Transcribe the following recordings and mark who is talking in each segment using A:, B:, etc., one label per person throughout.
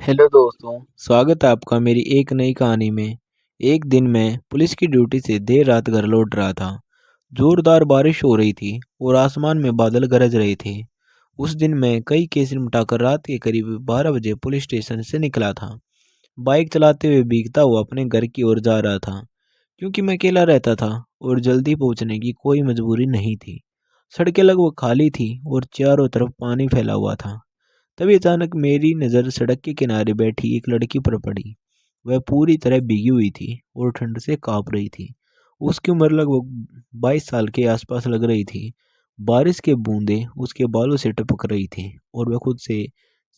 A: Hello दोस्तों, स्वागत है आपका मेरी एक नई कहानी में। एक दिन मैं पुलिस की ड्यूटी से देर रात घर लौट रहा था। जोरदार बारिश हो रही थी और आसमान में बादल गरज रहे थे। उस दिन मैं कई केस निपटाकर रात के करीब 12 बजे पुलिस स्टेशन से निकला था। बाइक चलाते हुए भीगता हुआ अपने घर की ओर जा रहा था, क्योंकि मैं अकेला रहता था और जल्दी पहुंचने की कोई मजबूरी नहीं थी। सड़कें लगभग खाली थी और चारों तरफ पानी फैला हुआ था। तभी अचानक मेरी नज़र सड़क के किनारे बैठी एक लड़की पर पड़ी। वह पूरी तरह भीगी हुई थी और ठंड से कांप रही थी। उसकी उम्र लगभग 22 साल के आसपास लग रही थी। बारिश के बूंदें उसके बालों से टपक रही थी और वह खुद से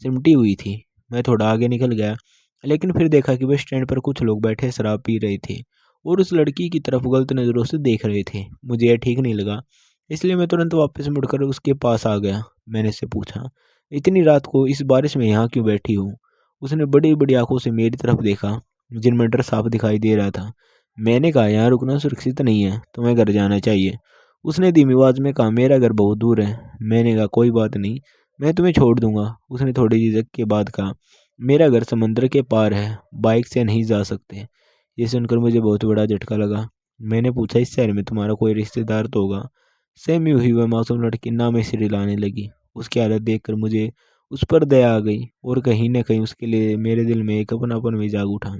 A: सिमटी हुई थी। मैं थोड़ा आगे निकल गया, लेकिन फिर देखा कि बस स्टैंड पर कुछ लोग बैठे शराब पी रहे थे और उस लड़की की तरफ गलत नज़रों से देख रहे थे। मुझे यह ठीक नहीं लगा, इसलिए मैं तुरंत वापस मुड़कर उसके पास आ गया। मैंने उससे पूछा, इतनी रात को इस बारिश में यहाँ क्यों बैठी हूँ? उसने बड़ी बड़ी आंखों से मेरी तरफ देखा, जिनमें डर साफ दिखाई दे रहा था। मैंने कहा, यहाँ रुकना सुरक्षित नहीं है, तुम्हें घर जाना चाहिए। उसने धीमी आवाज में कहा, मेरा घर बहुत दूर है। मैंने कहा, कोई बात नहीं, मैं तुम्हें छोड़ दूंगा। उसने थोड़ी झिझक के बाद कहा, मेरा घर समंदर के पार है, बाइक से नहीं जा सकते। ये सुनकर मुझे बहुत बड़ा झटका लगा। मैंने पूछा, इस शहर में तुम्हारा कोई रिश्तेदार तो होगा? सहमी हुई वह मासूम लड़की ना में सिर हिलाने लगी। उसकी हालत देखकर मुझे उस पर दया आ गई और कहीं न कहीं उसके लिए मेरे दिल में एक अपनापन भी जाग उठा।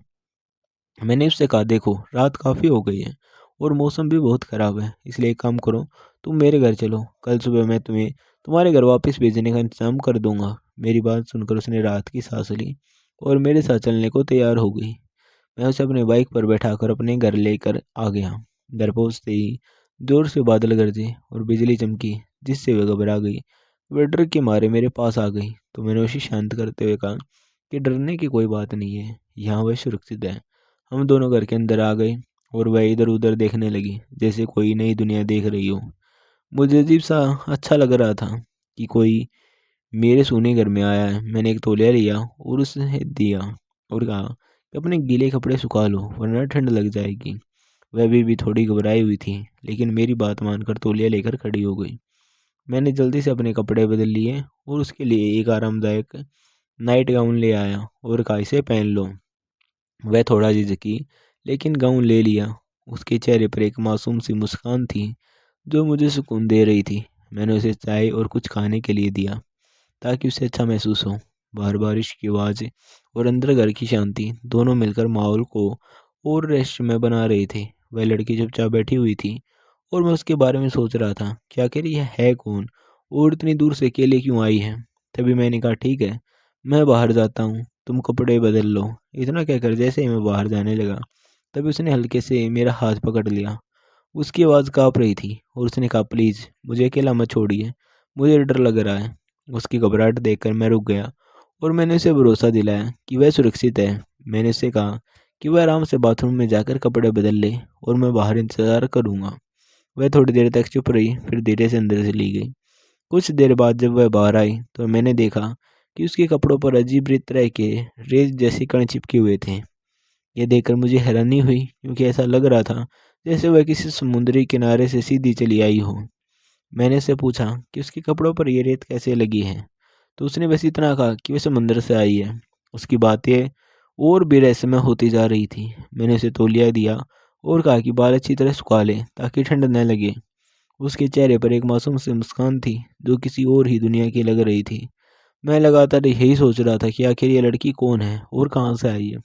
A: मैंने उससे कहा, देखो रात काफ़ी हो गई है और मौसम भी बहुत ख़राब है, इसलिए एक काम करो, तुम मेरे घर चलो। कल सुबह मैं तुम्हें तुम्हारे घर वापस भेजने का इंतज़ाम कर दूंगा। मेरी बात सुनकर उसने राहत की सांस ली और मेरे साथ चलने को तैयार हो गई। मैं उसे अपने बाइक पर बैठाकर अपने घर लेकर आ गया। घर पहुंचते ही जोर से बादल गरजे और बिजली चमकी, जिससे वह घबरा गई। वह डर के मारे मेरे पास आ गई, तो मैंने उसे शांत करते हुए कहा कि डरने की कोई बात नहीं है, यहाँ वह सुरक्षित है। हम दोनों घर के अंदर आ गए और वह इधर उधर देखने लगी, जैसे कोई नई दुनिया देख रही हो। मुझे अजीब सा अच्छा लग रहा था कि कोई मेरे सोने घर में आया है। मैंने एक तौलिया लिया और उसे दिया और कहा कि अपने गीले कपड़े सुखा लो, वरना ठंड लग जाएगी। वह भी थोड़ी घबराई हुई थी, लेकिन मेरी बात मानकर तौलिया लेकर खड़ी हो गई। मैंने जल्दी से अपने कपड़े बदल लिए और उसके लिए एक आरामदायक नाइट गाउन ले आया और कहा, इसे पहन लो। वह थोड़ा झिझकी, लेकिन गाउन ले लिया। उसके चेहरे पर एक मासूम सी मुस्कान थी, जो मुझे सुकून दे रही थी। मैंने उसे चाय और कुछ खाने के लिए दिया, ताकि उसे अच्छा महसूस हो। बाहर बारिश की आवाज़ और अंदर घर की शांति दोनों मिलकर माहौल को और रहस्यमय बना रहे थे। वह लड़की चुपचाप बैठी हुई थी और मैं उसके बारे में सोच रहा था कि आखिर यह है कौन और इतनी दूर से अकेले क्यों आई है। तभी मैंने कहा, ठीक है, मैं बाहर जाता हूँ, तुम कपड़े बदल लो। इतना कहकर जैसे ही मैं बाहर जाने लगा, तभी उसने हल्के से मेरा हाथ पकड़ लिया। उसकी आवाज़ काँप रही थी और उसने कहा, प्लीज़ मुझे अकेला मत छोड़िए, मुझे डर लग रहा है। उसकी घबराहट देखकर मैं रुक गया और मैंने उसे भरोसा दिलाया कि वह सुरक्षित है। मैंने उससे कहा कि वह आराम से बाथरूम में जाकर कपड़े बदल ले और मैं बाहर इंतज़ार करूँगा। वह थोड़ी देर तक चुप रही, फिर धीरे से अंदर चली गई। कुछ देर बाद जब वह बाहर आई, तो मैंने देखा कि उसके कपड़ों पर अजीब तरह के रेत जैसे कण चिपके हुए थे। यह देखकर मुझे हैरानी हुई, क्योंकि ऐसा लग रहा था जैसे वह किसी समुद्री किनारे से सीधी चली आई हो। मैंने उससे पूछा कि उसके कपड़ों पर ये रेत कैसे लगी है, तो उसने बस इतना कहा कि वह समंदर से आई है। उसकी बातें और भी रहस्यमय होती जा रही थी। मैंने उसे तौलिया दिया और कहा कि बाल अच्छी तरह सुखा ले, ताकि ठंड न लगे। उसके चेहरे पर एक मासूम सी मुस्कान थी, जो किसी और ही दुनिया की लग रही थी। मैं लगातार यही सोच रहा था कि आखिर ये लड़की कौन है और कहाँ से आई है।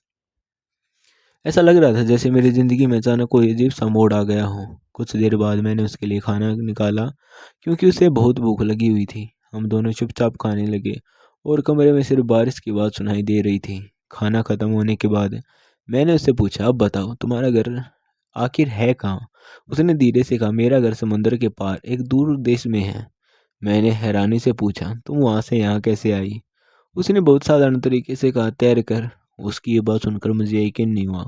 A: ऐसा लग रहा था जैसे मेरी ज़िंदगी में अचानक कोई अजीब सा मोड़ आ गया हो। कुछ देर बाद मैंने उसके लिए खाना निकाला, क्योंकि उसे बहुत भूख लगी हुई थी। हम दोनों चुपचाप खाने लगे और कमरे में सिर्फ बारिश की आवाज़ सुनाई दे रही थी। खाना ख़त्म होने के बाद मैंने उससे पूछा, अब बताओ तुम्हारा घर आखिर है कहाँ? उसने धीरे से कहा, मेरा घर समुंदर के पार एक दूर देश में है। मैंने हैरानी से पूछा, तुम वहाँ से यहाँ कैसे आई? उसने बहुत साधारण तरीके से कहा, तैर कर। उसकी ये बात सुनकर मुझे यकीन नहीं हुआ,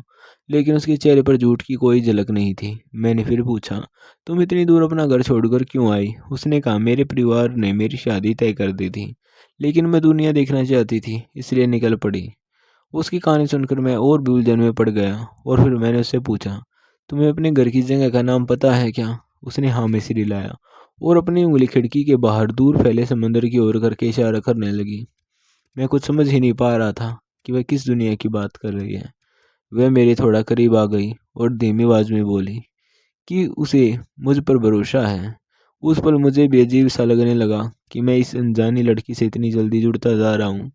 A: लेकिन उसके चेहरे पर झूठ की कोई झलक नहीं थी। मैंने फिर पूछा, तुम इतनी दूर अपना घर छोड़कर क्यों आई? उसने कहा, मेरे परिवार ने मेरी शादी तय कर दी थी, लेकिन मैं दुनिया देखना चाहती थी, इसलिए निकल पड़ी। उसकी कहानी सुनकर मैं और भी उलझन में पड़ गया और फिर मैंने उससे पूछा, तुम्हें अपने घर की जगह का नाम पता है क्या? उसने हाँ में सिर हिलाया और अपनी उंगली खिड़की के बाहर दूर फैले समंदर की ओर करके इशारा करने लगी। मैं कुछ समझ ही नहीं पा रहा था कि वह किस दुनिया की बात कर रही है। वह मेरे थोड़ा करीब आ गई और धीमी आवाज में बोली कि उसे मुझ पर भरोसा है। उस पल मुझे भी अजीब सा लगने लगा कि मैं इस अनजानी लड़की से इतनी जल्दी जुड़ता जा रहा हूँ।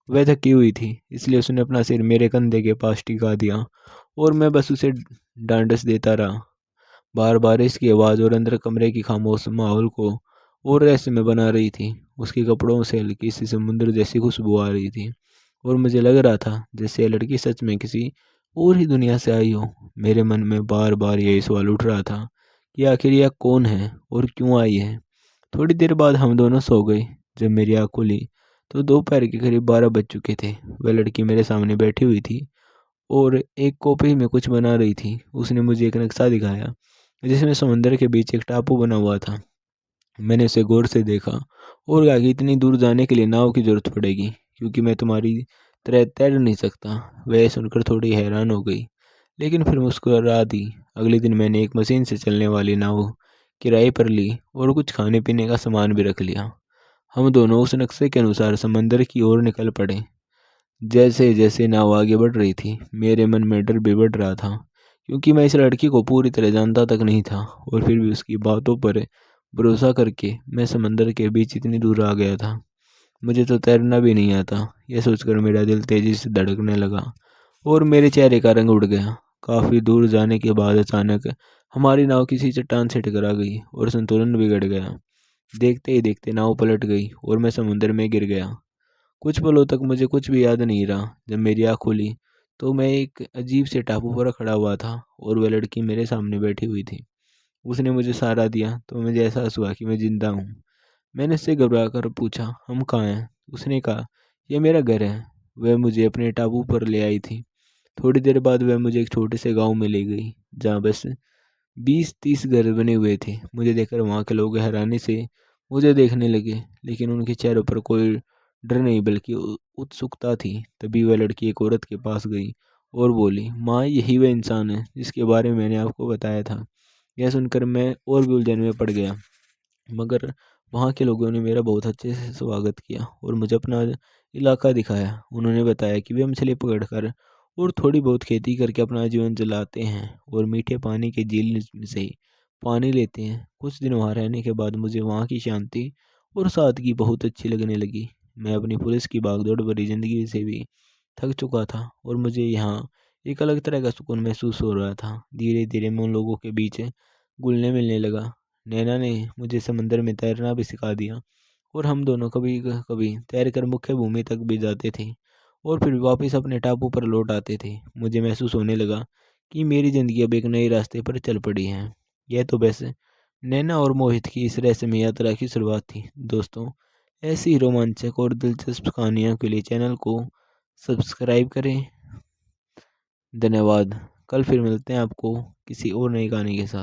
A: वह थकी हुई थी, इसलिए उसने अपना सिर मेरे कंधे के पास टिका दिया और मैं बस उसे डांडस देता रहा। बार बारिश की आवाज़ और अंदर कमरे की खामोश माहौल को और रहस्यमय बना रही थी। उसके कपड़ों से हल्की सी समुद्र जैसी खुशबू आ रही थी और मुझे लग रहा था जैसे यह लड़की सच में किसी और ही दुनिया से आई हो। मेरे मन में बार बार यही सवाल उठ रहा था कि आखिर यह कौन है और क्यों आई है। थोड़ी देर बाद हम दोनों सो गए। जब मेरी आँख खुली तो दोपहर के करीब 12 बज चुके थे। वह लड़की मेरे सामने बैठी हुई थी और एक कॉपी में कुछ बना रही थी। उसने मुझे एक नक्शा दिखाया जिसमें समंदर के बीच एक टापू बना हुआ था। मैंने उसे गौर से देखा और कहा कि इतनी दूर जाने के लिए नाव की जरूरत पड़ेगी, क्योंकि मैं तुम्हारी तरह तैर नहीं सकता। वह सुनकर थोड़ी हैरान हो गई, लेकिन फिर मुस्कुरा दी। अगले दिन मैंने एक मशीन से चलने वाली नाव किराए पर ली और कुछ खाने पीने का सामान भी रख लिया। हम दोनों उस नक्शे के अनुसार समंदर की ओर निकल पड़े। जैसे जैसे नाव आगे बढ़ रही थी, मेरे मन में डर भी बढ़ रहा था, क्योंकि मैं इस लड़की को पूरी तरह जानता तक नहीं था। और फिर भी उसकी बातों पर भरोसा करके मैं समंदर के बीच इतनी दूर आ गया था। मुझे तो तैरना भी नहीं आता। यह सोचकर मेरा दिल तेजी से धड़कने लगा और मेरे चेहरे का रंग उड़ गया। काफी दूर जाने के बाद अचानक हमारी नाव किसी चट्टान से टकरा गई और संतुलन बिगड़ गया। देखते ही देखते नाव पलट गई और मैं समुद्र में गिर गया। कुछ पलों तक मुझे कुछ भी याद नहीं रहा। जब मेरी आँख खुली तो मैं एक अजीब से टापू पर खड़ा हुआ था और वह लड़की मेरे सामने बैठी हुई थी। उसने मुझे सहारा दिया तो मुझे एहसास हुआ कि मैं जिंदा हूँ। मैंने उससे घबरा कर पूछा, हम कहाँ हैं? उसने कहा, यह मेरा घर है। वह मुझे अपने टापू पर ले आई थी। थोड़ी देर बाद वह मुझे एक छोटे से गांव में ले गई, जहाँ बस 20-30 घर बने हुए थे। मुझे देखकर वहाँ के लोग हैरानी से मुझे देखने लगे, लेकिन उनके चेहरों पर कोई डर नहीं बल्कि उत्सुकता थी। तभी वह लड़की एक औरत के पास गई और बोली, माँ, यही वह इंसान है जिसके बारे में मैंने आपको बताया था। यह सुनकर मैं और भी उलझन में पड़ गया, मगर वहाँ के लोगों ने मेरा बहुत अच्छे से स्वागत किया और मुझे अपना इलाका दिखाया। उन्होंने बताया कि वे मछली पकड़कर और थोड़ी बहुत खेती करके अपना जीवन चलाते हैं और मीठे पानी के झील में से ही पानी लेते हैं। कुछ दिन वहाँ रहने के बाद मुझे वहाँ की शांति और सादगी बहुत अच्छी लगने लगी। मैं अपनी पुलिस की भागदौड़ भरी जिंदगी से भी थक चुका था और मुझे यहाँ एक अलग तरह का सुकून महसूस हो रहा था। धीरे धीरे मैं उन लोगों के बीच घुलने मिलने लगा। नैना ने मुझे समंदर में तैरना भी सिखा दिया और हम दोनों कभी कभी तैरकर मुख्य भूमि तक भी जाते थे और फिर वापस अपने टापू पर लौट आते थे। मुझे महसूस होने लगा कि मेरी ज़िंदगी अब एक नए रास्ते पर चल पड़ी है। यह तो बस नैना और मोहित की इस रहस्यमय यात्रा की शुरुआत थी। दोस्तों, ऐसी ही रोमांचक और दिलचस्प कहानियों के लिए चैनल को सब्सक्राइब करें। धन्यवाद। कल फिर मिलते हैं आपको किसी और नई कहानी के साथ।